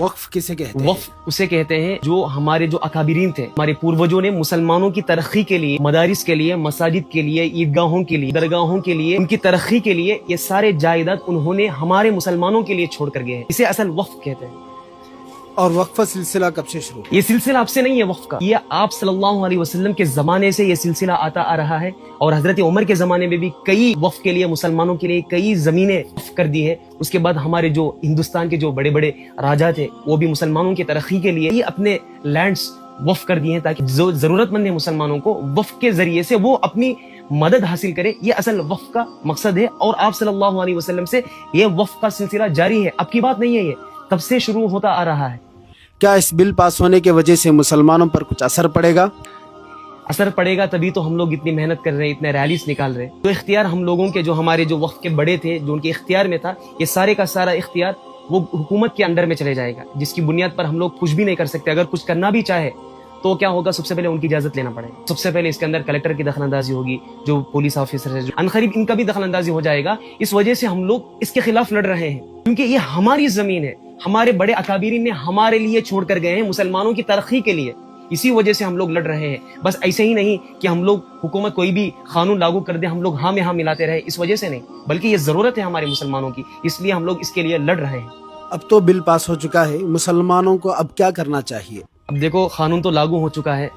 वक्फ किसे कहते हैं? वक्फ उसे कहते हैं जो हमारे जो अकाबिरीन थे, हमारे पूर्वजों ने मुसलमानों की तरक्की के लिए, मदारिस के लिए, मसाजिद के लिए, ईदगाहों के लिए, दरगाहों के लिए, उनकी तरक्की के लिए ये सारे जायदाद उन्होंने हमारे मुसलमानों के लिए छोड़ कर गए हैं। इसे असल वक्फ कहते हैं। और वक्फ सिलसिला कब से शुरू? ये सिलसिला आपसे नहीं है वक्फ का, ये आप सल्लल्लाहु अलैहि वसल्लम के जमाने से ये सिलसिला आता आ रहा है। और हजरत उमर के जमाने में भी कई वक्फ के लिए, मुसलमानों के लिए कई जमीनें वक्फ कर दी है। उसके बाद हमारे जो हिंदुस्तान के जो बड़े बड़े राजा थे वो भी मुसलमानों की तरक्की के लिए अपने लैंड्स वक्फ कर दिए हैं, ताकि जो जरूरतमंद है मुसलमानों को वक्फ के जरिए से वो अपनी मदद हासिल करे। ये असल वक्फ का मकसद है। और आप सल्लल्लाहु अलैहि वसल्लम से ये वक्फ का सिलसिला जारी है, अब की बात नहीं है, ये तब से शुरू होता आ रहा है। क्या इस बिल पास होने की वजह से मुसलमानों पर कुछ असर पड़ेगा? असर पड़ेगा तभी तो हम लोग इतनी मेहनत कर रहे हैं, इतने रैलीज निकाल रहे हैं। तो इख्तियार हम लोगों के, जो हमारे जो वक्फ के बड़े थे, जो उनके इख्तियार में था, ये सारे का सारा इख्तियार वो हुकूमत के अंडर में चले जाएगा, जिसकी बुनियाद पर हम लोग कुछ भी नहीं कर सकते। अगर कुछ करना भी चाहे तो क्या होगा, सबसे पहले उनकी इजाजत लेना पड़ेगा। सबसे पहले इसके अंदर कलेक्टर की दखलंदाजी होगी, जो पुलिस ऑफिसर है, जो अनकरीब इनका भी दखलंदाजी हो जाएगा। इस वजह से हम लोग इसके खिलाफ लड़ रहे हैं, क्योंकि ये हमारी जमीन है, हमारे बड़े अकाबिरीन ने हमारे लिए छोड़ कर गए हैं, मुसलमानों की तरक्की के लिए। इसी वजह से हम लोग लड़ रहे हैं। बस ऐसे ही नहीं कि हम लोग हुकूमत कोई भी कानून लागू कर दे, हम लोग हाँ में हाँ मिलाते रहे, इस वजह से नहीं, बल्कि ये जरूरत है हमारे मुसलमानों की, इसलिए हम लोग इसके लिए लड़ रहे हैं। अब तो बिल पास हो चुका है, मुसलमानों को अब क्या करना चाहिए? अब देखो, कानून तो लागू हो चुका है,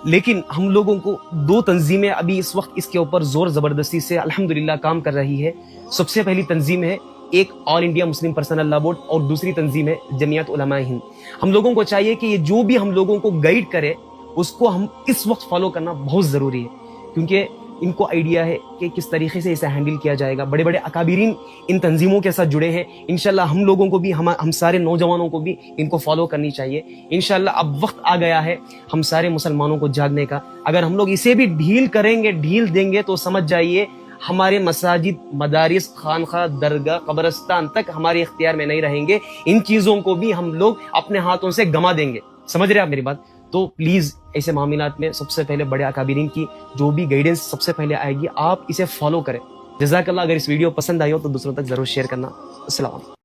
लेकिन हम लोगों को दो तंजीमें अभी इस वक्त इसके ऊपर जोर जबरदस्ती से अल्हम्दुलिल्लाह काम कर रही है। सबसे पहली तंजीम है एक all India Muslim personal law board, और दूसरी तंजीम है जमियत उलमा हिंद। हम लोगों को चाहिए कि ये जो भी हम लोगों को गाइड करे उसको हम इस वक्त फॉलो करना बहुत जरूरी है, क्योंकि इनको आइडिया है कि किस तरीके से इसे हैंडल किया जाएगा। बड़े बड़े अकाबिरीन इन तंजीमों के साथ जुड़े हैं। इंशाल्लाह हम लोगों को भी, हम सारे नौजवानों को भी इनको फॉलो करनी चाहिए। इंशाल्लाह अब वक्त आ गया है हम सारे मुसलमानों को जागने का। अगर हम लोग इसे भी ढील करेंगे, ढील देंगे, तो समझ जाइए हमारे मसाजिद, मदारिस, खानखा, दरगाह, कब्रिस्तान तक हमारे इख्तियार में नहीं रहेंगे। इन चीजों को भी हम लोग अपने हाथों से गंवा देंगे। समझ रहे आप मेरी बात? तो प्लीज ऐसे मामलात में सबसे पहले बड़े अकाबिरीन की जो भी गाइडेंस सबसे पहले आएगी, आप इसे फॉलो करें। जज़ाकल्लाह। अगर इस वीडियो पसंद आई हो तो दूसरों तक जरूर शेयर करना। अस्सलाम वालेकुम।